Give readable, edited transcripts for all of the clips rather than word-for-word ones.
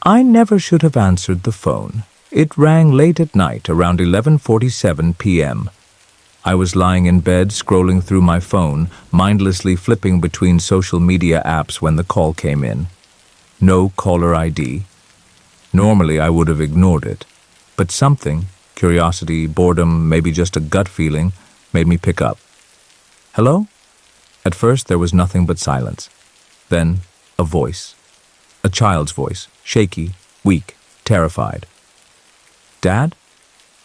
I never should have answered the phone. It rang late at night, around 11:47 p.m. I was lying in bed, scrolling through my phone, mindlessly flipping between social media apps when the call came in. No caller ID. Normally, I would have ignored it, but something, curiosity, boredom, maybe just a gut feeling, made me pick up. Hello? At first, there was nothing but silence. Then, a voice. A child's voice, shaky, weak, terrified. Dad?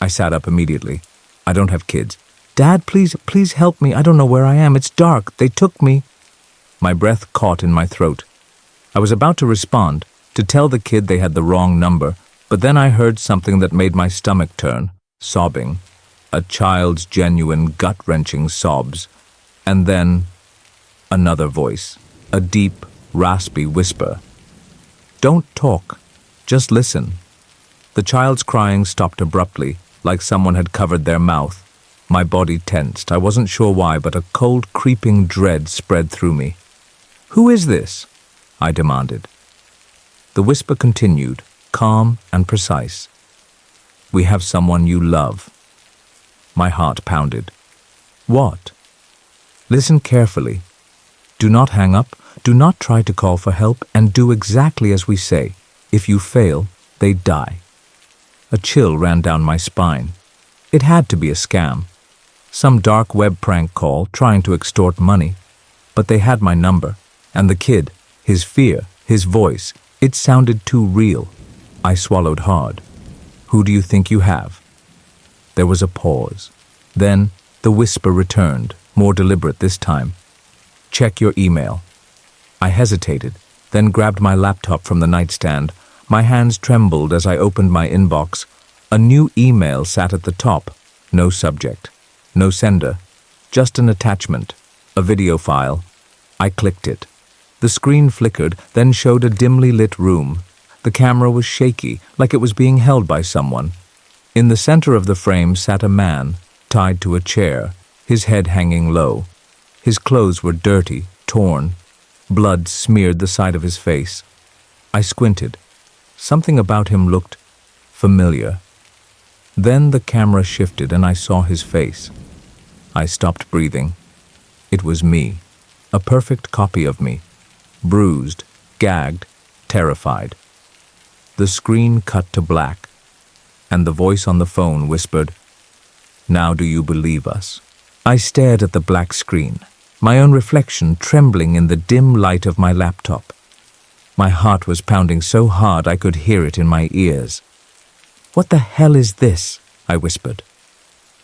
I sat up immediately. I don't have kids. Dad, please help me. I don't know where I am. It's dark. They took me. My breath caught in my throat. I was about to respond, to tell the kid they had the wrong number, but then I heard something that made my stomach turn, sobbing. A child's genuine, gut-wrenching sobs. And then, another voice, a deep, raspy whisper. Don't talk. Just listen. The child's crying stopped abruptly, like someone had covered their mouth. My body tensed. I wasn't sure why, but a cold, creeping dread spread through me. Who is this? I demanded. The whisper continued, calm and precise. We have someone you love. My heart pounded. What? Listen carefully. Do not hang up, do not try to call for help, and do exactly as we say. If you fail, they die. A chill ran down my spine. It had to be a scam. Some dark web prank call trying to extort money. But they had my number, and the kid, his fear, his voice, it sounded too real. I swallowed hard. Who do you think you have? There was a pause. Then the whisper returned, more deliberate this time. Check your email. I hesitated, then grabbed my laptop from the nightstand. My hands trembled as I opened my inbox. A new email sat at the top. No subject. No sender. Just an attachment. A video file. I clicked it. The screen flickered, then showed a dimly lit room. The camera was shaky, like it was being held by someone. In the center of the frame sat a man, tied to a chair, his head hanging low. His clothes were dirty, torn. Blood smeared the side of his face. I squinted. Something about him looked familiar. Then the camera shifted and I saw his face. I stopped breathing. It was me, a perfect copy of me, bruised, gagged, terrified. The screen cut to black, and the voice on the phone whispered, "Now do you believe us?" I stared at the black screen, my own reflection trembling in the dim light of my laptop. My heart was pounding so hard I could hear it in my ears. "What the hell is this?" I whispered.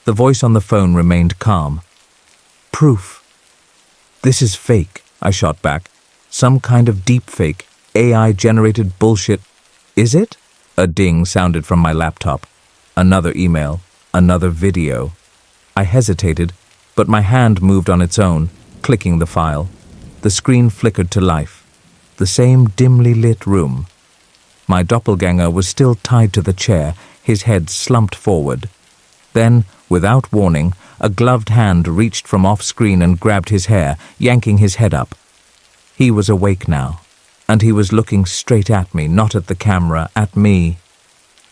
The voice on the phone remained calm. "Proof." "This is fake," I shot back. "Some kind of deep fake, AI-generated bullshit." "Is it?" A ding sounded from my laptop. Another email, another video. I hesitated, but my hand moved on its own, clicking the file. The screen flickered to life. The same dimly lit room. My doppelganger was still tied to the chair, his head slumped forward. Then, without warning, a gloved hand reached from off-screen and grabbed his hair, yanking his head up. He was awake now, and he was looking straight at me, not at the camera, at me.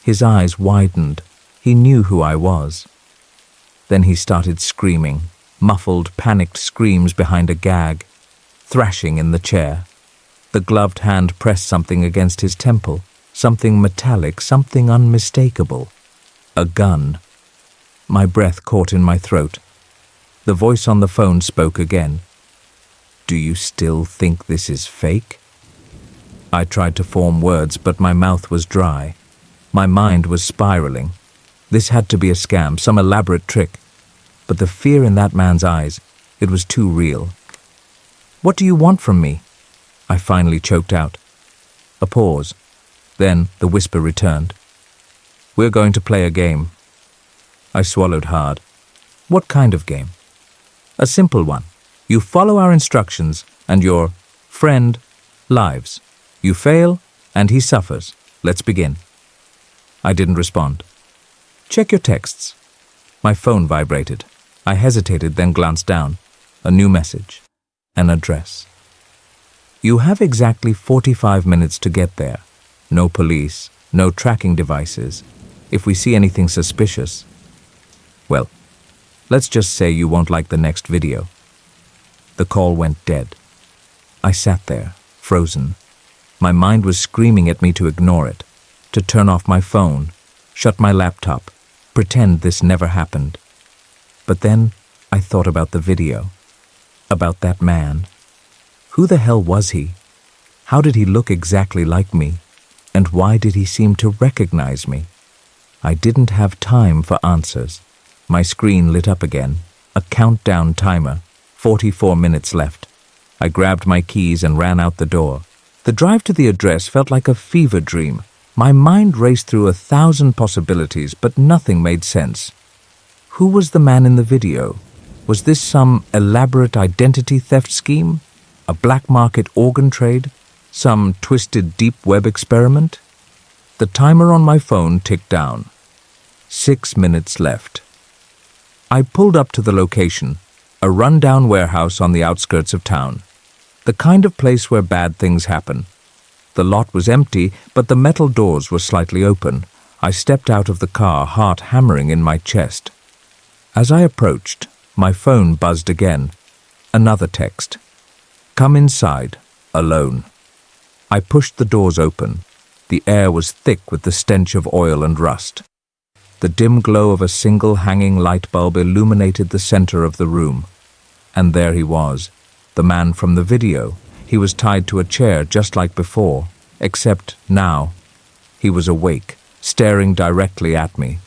His eyes widened. He knew who I was. Then he started screaming, muffled, panicked screams behind a gag, thrashing in the chair. The gloved hand pressed something against his temple, something metallic, something unmistakable. A gun. My breath caught in my throat. The voice on the phone spoke again. "Do you still think this is fake?" I tried to form words, but my mouth was dry. My mind was spiraling. This had to be a scam, some elaborate trick. But the fear in that man's eyes, it was too real. "What do you want from me?" I finally choked out. A pause. Then the whisper returned. "We're going to play a game." I swallowed hard. "What kind of game?" "A simple one. You follow our instructions, and your friend lives. You fail, and he suffers. Let's begin." I didn't respond. "Check your texts." My phone vibrated. I hesitated, then glanced down. A new message. An address. "You have exactly 45 minutes to get there. No police, no tracking devices. If we see anything suspicious, well, let's just say you won't like the next video. The call went dead. I sat there, frozen. My mind was screaming at me to ignore it, to turn off my phone, shut my laptop, pretend this never happened. But then I thought about the video, about that man. Who the hell was he? How did he look exactly like me? And why did he seem to recognize me? I didn't have time for answers. My screen lit up again, a countdown timer, 44 minutes left. I grabbed my keys and ran out the door. The drive to the address felt like a fever dream. My mind raced through 1,000 possibilities, but nothing made sense. Who was the man in the video? Was this some elaborate identity theft scheme? A black market organ trade? Some twisted deep web experiment? The timer on my phone ticked down. 6 minutes left. I pulled up to the location, a rundown warehouse on the outskirts of town. The kind of place where bad things happen. The lot was empty, but the metal doors were slightly open. I stepped out of the car, heart hammering in my chest. As I approached, my phone buzzed again. Another text. Come inside, alone. I pushed the doors open. The air was thick with the stench of oil and rust. The dim glow of a single hanging light bulb illuminated the center of the room. And there he was, the man from the video. He was tied to a chair just like before, except now. He was awake, staring directly at me.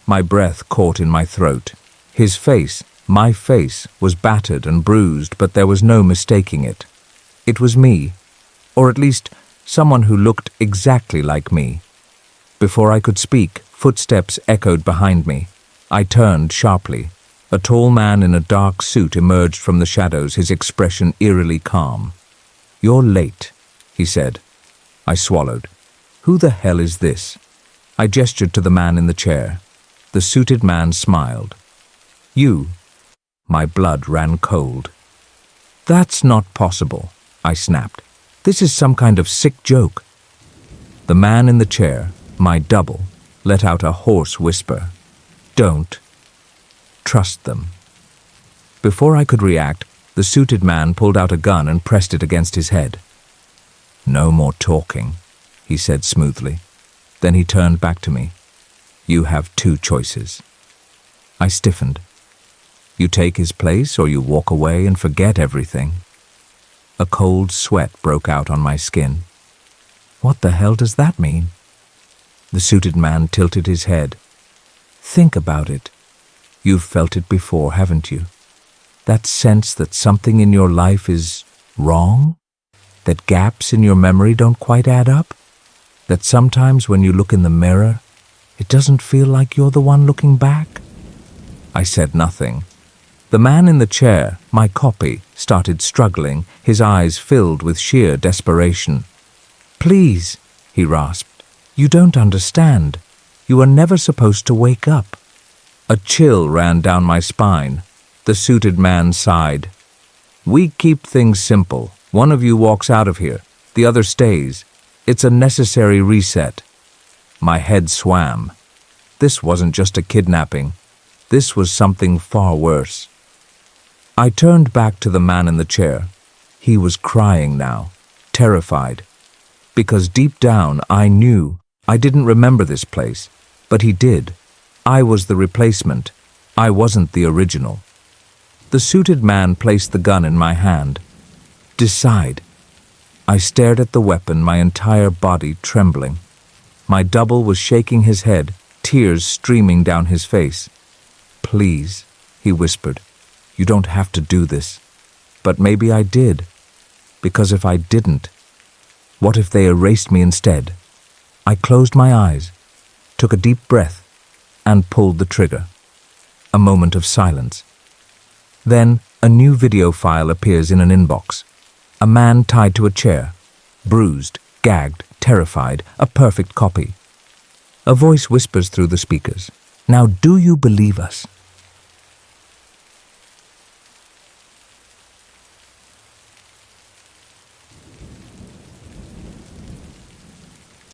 My breath caught in my throat. His face, my face, was battered and bruised, but there was no mistaking it. It was me, or at least someone who looked exactly like me. Before I could speak, footsteps echoed behind me. I turned sharply. A tall man in a dark suit emerged from the shadows, his expression eerily calm. "You're late," he said. I swallowed. Who the hell is this? I gestured to the man in the chair. The suited man smiled. "You." My blood ran cold. "That's not possible," I snapped. "This is some kind of sick joke." The man in the chair, my double, let out a hoarse whisper. "Don't trust them." Before I could react, the suited man pulled out a gun and pressed it against his head. "No more talking," he said smoothly. Then he turned back to me. "You have two choices." I stiffened. You take his place or you walk away and forget everything. A cold sweat broke out on my skin. What the hell does that mean? The suited man tilted his head. Think about it. You've felt it before, haven't you? That sense that something in your life is wrong? That gaps in your memory don't quite add up? That sometimes when you look in the mirror, it doesn't feel like you're the one looking back? I said nothing. The man in the chair, my copy, started struggling, his eyes filled with sheer desperation. "Please," he rasped, "you don't understand. You are never supposed to wake up." A chill ran down my spine. The suited man sighed. "We keep things simple. One of you walks out of here. The other stays. It's a necessary reset." My head swam. This wasn't just a kidnapping. This was something far worse. I turned back to the man in the chair. He was crying now, terrified. Because deep down I knew I didn't remember this place, but he did. I was the replacement. I wasn't the original. The suited man placed the gun in my hand. "Decide." I stared at the weapon, my entire body trembling. My double was shaking his head, tears streaming down his face. "Please," he whispered, "you don't have to do this." But maybe I did. Because if I didn't, what if they erased me instead? I closed my eyes, took a deep breath, and pulled the trigger. A moment of silence. Then a new video file appears in an inbox. A man tied to a chair, bruised, gagged, terrified, a perfect copy. A voice whispers through the speakers. "Now do you believe us?